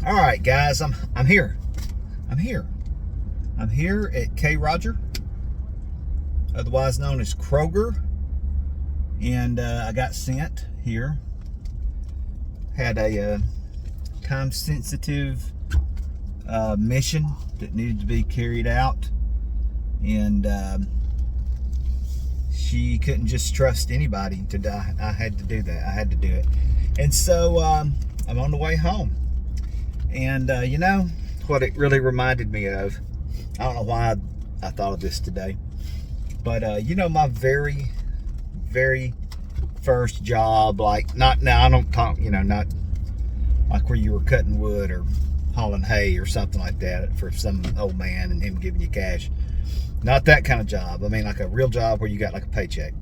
All right, guys, I'm here. I'm here at K. Roger, otherwise known as Kroger, and I got sent here. Had a time-sensitive mission that needed to be carried out, and she couldn't just trust anybody to die. I had to do that. I had to do it, and so I'm on the way home. And you know what it really reminded me of? I don't know why I thought of this today, but you know, my very first job, like not now, I don't talk, you know, not like where you were cutting wood or hauling hay or something like that for some old man and him giving you cash. Not that kind of job. I mean, like a real job where you got like a paycheck.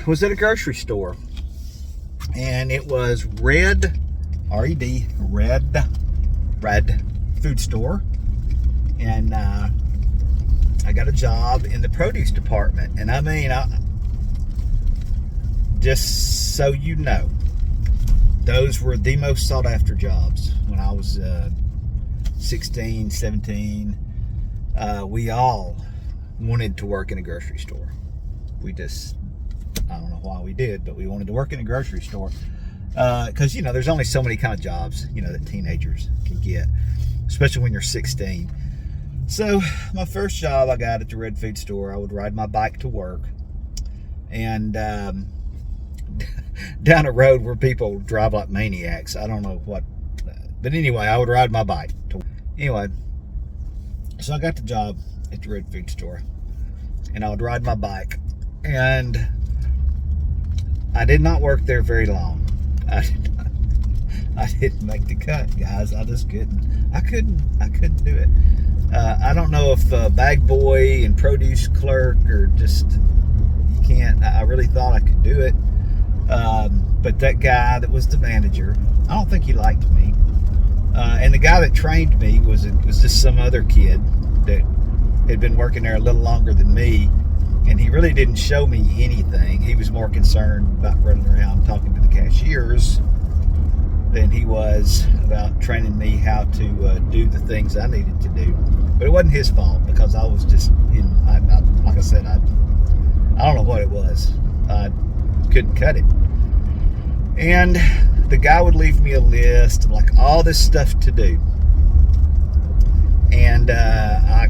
Was at a grocery store, and it was Red, R-E-D, Red food store, and I got a job in the produce department. And I mean, just so you know, those were the most sought after jobs when I was 16, 17. We all wanted to work in a grocery store. We just, I don't know why we did, but we wanted to work in a grocery store. Because, you know, there's only so many kind of jobs, you know, that teenagers can get, especially when you're 16. So my first job I got at the Red Food store, I would ride my bike to work. And down a road where people drive like maniacs. I don't know what. But anyway, I would ride my bike to work. Anyway, so I got the job at the Red Food store. And I would ride my bike. And I did not work there very long. I didn't make the cut, guys. I just couldn't. I couldn't do it. I don't know if bag boy and produce clerk or just, you can't. I really thought I could do it, but that guy that was the manager, I don't think he liked me. And the guy that trained me was just some other kid that had been working there a little longer than me. And he really didn't show me anything. He was more concerned about running around talking to the cashiers than he was about training me how to do the things I needed to do. But it wasn't his fault, because I was just, like I said, I don't know what it was. I couldn't cut it. And the guy would leave me a list of like all this stuff to do. And I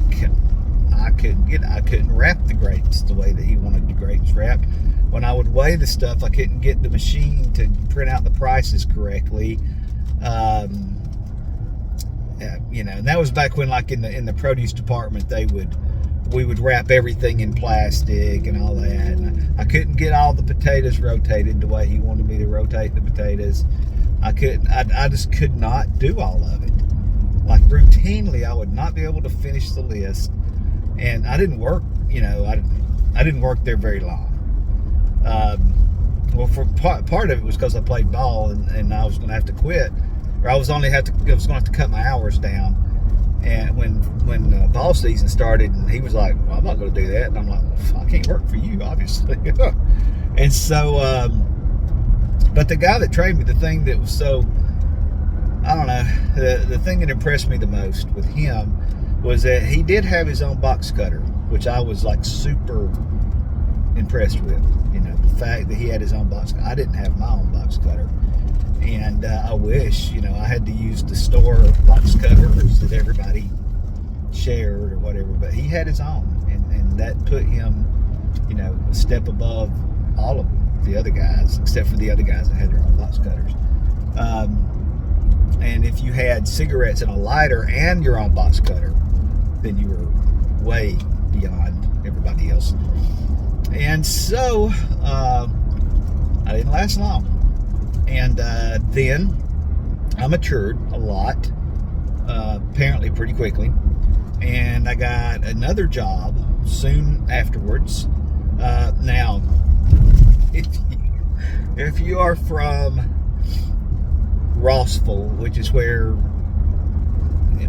couldn't wrap the grapes the way that he wanted the grapes wrapped. When I would weigh the stuff, I couldn't get the machine to print out the prices correctly. You know, and that was back when, like in the produce department, we would wrap everything in plastic and all that. And I couldn't get all the potatoes rotated the way he wanted me to rotate the potatoes. I just could not do all of it. Like routinely, I would not be able to finish the list. And I didn't work, you know, I didn't work there very long. Well, for part of it was because I played ball, and I was going to have to quit, or I was going to have to cut my hours down. And when ball season started, and he was like, "Well, I'm not going to do that," and I'm like, well, "I can't work for you, obviously." And so, but the guy that trained me, the thing that was so, I don't know, the thing that impressed me the most with him was that he did have his own box cutter, which I was like super impressed with. You know, the fact that he had his own box cutter. I didn't have my own box cutter, and I wish, you know, I had to use the store box cutters that everybody shared or whatever, but he had his own, and that put him, you know, a step above all of the other guys, except for the other guys that had their own box cutters. And if you had cigarettes and a lighter and your own box cutter, then you were way beyond everybody else. And so I didn't last long. And then I matured a lot, apparently pretty quickly. And I got another job soon afterwards. Now, if you are from Rossville, which is where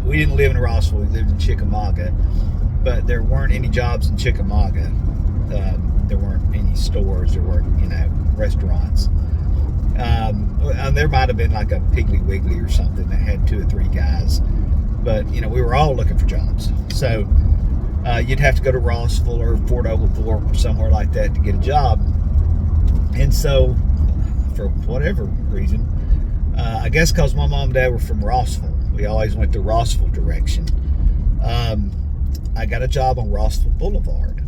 we didn't live in Rossville, we lived in Chickamauga, but there weren't any jobs in Chickamauga. There weren't any stores, there weren't, you know, restaurants. And there might have been like a Piggly Wiggly or something that had 2 or 3 guys. But, we were all looking for jobs. So you'd have to go to Rossville or Fort Oglethorpe or somewhere like that to get a job. And so, for whatever reason, I guess because my mom and dad were from Rossville, we always went the Rossville direction. I got a job on Rossville Boulevard.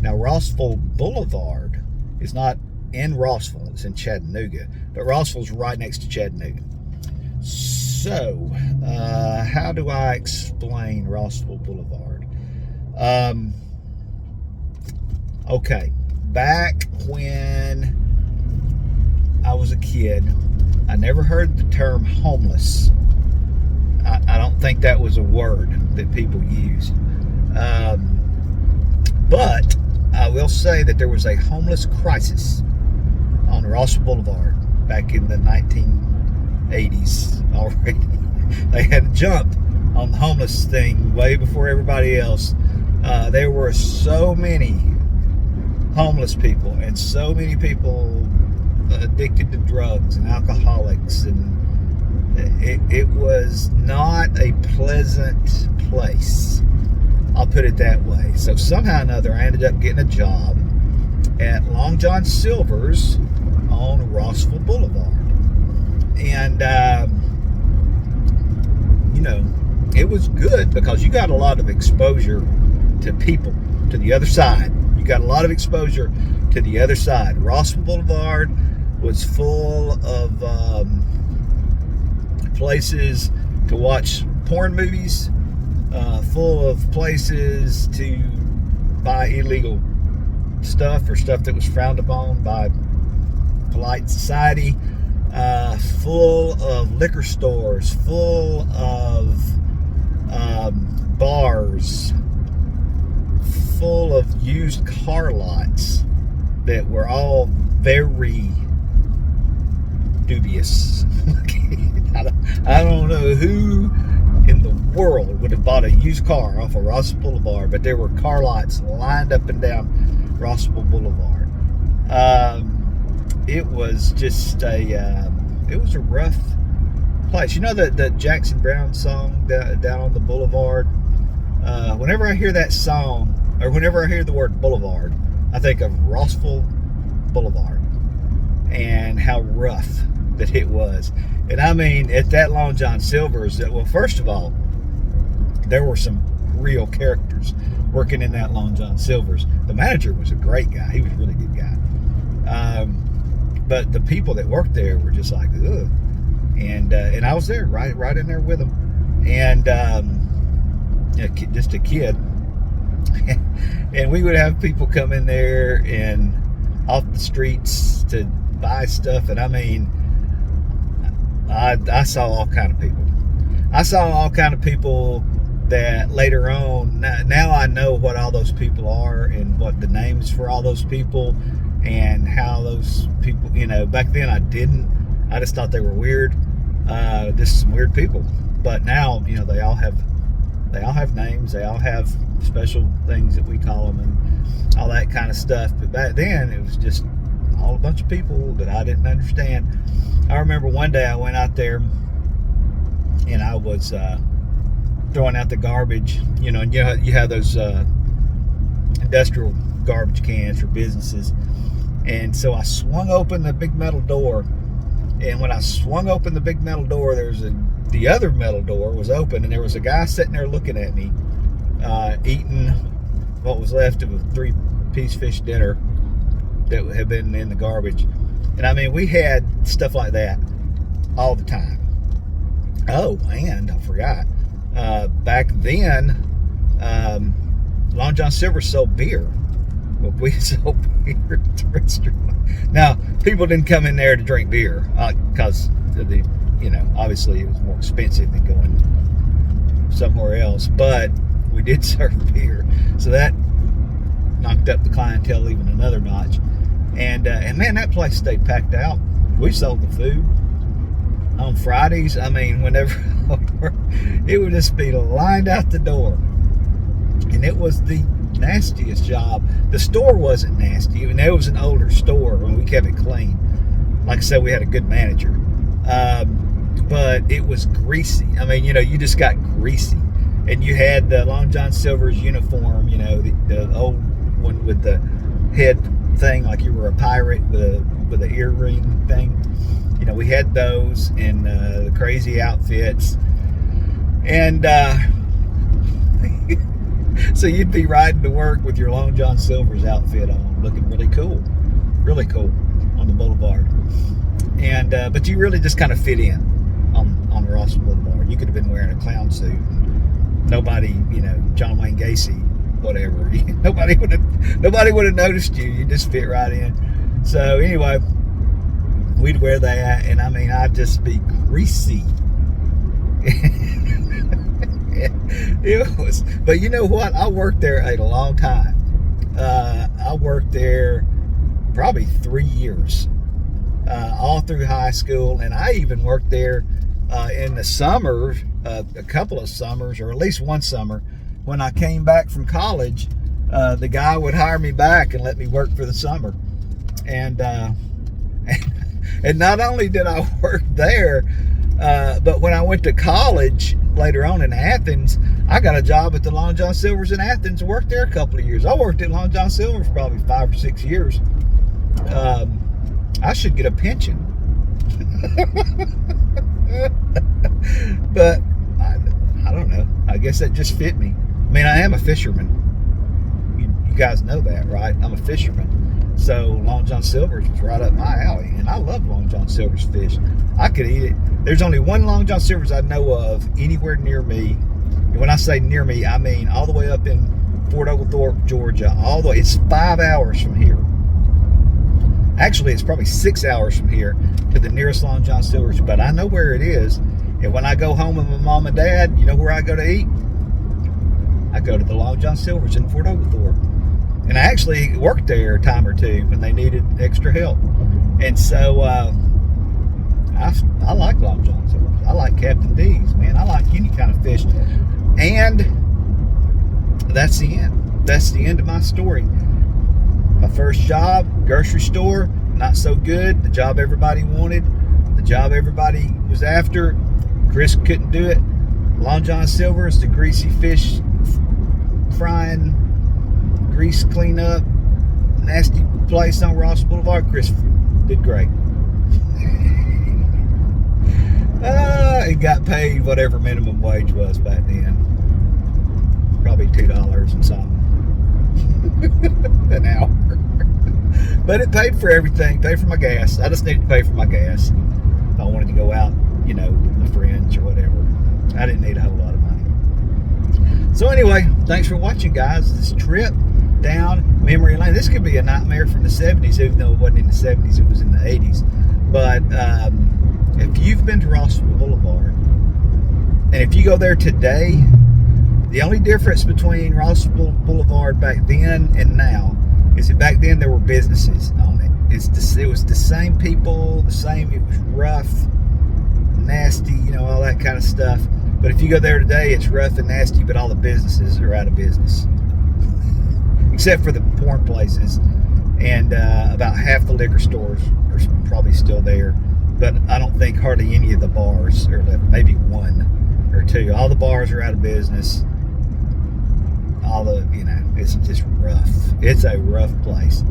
Now, Rossville Boulevard is not in Rossville, it's in Chattanooga, but Rossville's right next to Chattanooga. So, how do I explain Rossville Boulevard? Okay, back when I was a kid, I never heard the term homeless. I don't think that was a word that people used. But I will say that there was a homeless crisis on Rossville Boulevard back in the 1980s already. They had jumped on the homeless thing way before everybody else. There were so many homeless people and so many people addicted to drugs and alcoholics, and it was not a pleasant place. I'll put it that way. So somehow or another, I ended up getting a job at Long John Silver's on Rossville Boulevard. And, it was good because you got a lot of exposure to people, to the other side. You got a lot of exposure to the other side. Rossville Boulevard was full of places to watch porn movies, full of places to buy illegal stuff or stuff that was frowned upon by polite society, full of liquor stores, full of bars, full of used car lots that were all very dubious. I don't know who in the world would have bought a used car off of Rossville Boulevard, but there were car lots lined up and down Rossville Boulevard. It was just it was a rough place. You know the Jackson Browne song, Down on the Boulevard? Whenever I hear that song, or whenever I hear the word boulevard, I think of Rossville Boulevard and how rough that it was. And I mean, at that Long John Silver's, well, first of all, there were some real characters working in that Long John Silver's. The manager was a great guy. He was a really good guy. But the people that worked there were just like, ugh. And I was there, right in there with them. And just a kid. And we would have people come in there and off the streets to buy stuff. And I mean, I saw all kind of people. I saw all kind of people that later on, now I know what all those people are and what the names for all those people and how those people, back then I didn't. I just thought they were weird. Just some weird people. But now, they all have names. They all have special things that we call them and all that kind of stuff. But back then, it was just all a bunch of people that I didn't understand. I remember one day I went out there and I was throwing out the garbage, and you have those industrial garbage cans for businesses. And so I swung open the big metal door, and when I swung open the big metal door, the other metal door was open, and there was a guy sitting there looking at me, eating what was left of a 3-piece fish dinner that had been in the garbage. And I mean, we had stuff like that all the time. Oh, and I forgot, back then, Long John Silver sold beer. Well, we sold beer at the restaurant. Now, people didn't come in there to drink beer because obviously it was more expensive than going somewhere else. But we did serve beer, so that knocked up the clientele even another notch. And man, that place stayed packed out. We sold the food on Fridays. I mean, whenever it would just be lined out the door, and it was the nastiest job. The store wasn't nasty, even though it was an older store, and we kept it clean. like I said, we had a good manager. But it was greasy. I mean, you just got greasy. And you had the Long John Silver's uniform, the old one with the head thing, like you were a pirate with an earring thing. We had those and the crazy outfits. And so you'd be riding to work with your Long John Silver's outfit on, looking really cool on the boulevard. And but you really just kind of fit in on Rossville Boulevard. You could have been wearing a clown suit. Nobody, John Wayne Gacy, whatever. Nobody would have noticed you. You just fit right in. So anyway, we'd wear that, and I mean, I'd just be greasy. It was, but you know what? I worked there a long time. I worked there probably 3 years, all through high school, and I even worked there in the summer, a couple of summers, or at least one summer, when I came back from college. The guy would hire me back and let me work for the summer, and not only did I work there, but when I went to college later on in Athens, I got a job at the Long John Silver's in Athens and worked there a couple of years. I worked at Long John Silver's probably 5 or 6 years. I should get a pension. But I don't know. I guess that just fit me. I mean, I am a fisherman. You guys know that, right? I'm a fisherman. So Long John Silver's was right up my alley. And I love Long John Silver's fish. I could eat it. There's only one Long John Silver's I know of anywhere near me. And when I say near me, I mean all the way up in Fort Oglethorpe, Georgia. All the way. It's 5 hours from here. Actually, it's probably 6 hours from here to the nearest Long John Silver's, but I know where it is. And when I go home with my mom and dad, you know where I go to eat? I go to the Long John Silver's in Fort Oglethorpe. And I actually worked there a time or two when they needed extra help. And so I like Long John Silver's. I like Captain D's, man. I like any kind of fish. And that's the end. That's the end of my story. My first job, grocery store, not so good. The job everybody wanted, the job everybody was after. Chris couldn't do it. Long John Silver's, the greasy fish frying, grease cleanup, nasty place on Rossville Boulevard. Chris did great. He got paid whatever minimum wage was back then. Probably $2 and something an hour. But it paid for everything, paid for my gas. I just needed to pay for my gas. If I wanted to go out, with my friends or whatever. I didn't need a whole lot of money. So anyway, thanks for watching, guys. This trip down memory lane. This could be a nightmare from the 70s, even though it wasn't in the 70s, it was in the 80s. But if you've been to Rossville Boulevard, and if you go there today, the only difference between Rossville Boulevard back then and now is that back then there were businesses on it. It was the same people, it was rough, nasty, all that kind of stuff. But if you go there today, it's rough and nasty, but all the businesses are out of business. Except for the porn places. And about half the liquor stores are probably still there. But I don't think hardly any of the bars are left. Maybe one or two. All the bars are out of business. It's just rough. It's a rough place.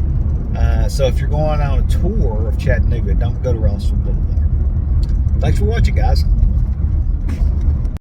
So if you're going on a tour of Chattanooga, don't go to Rossville Boulevard. Thanks for watching, guys.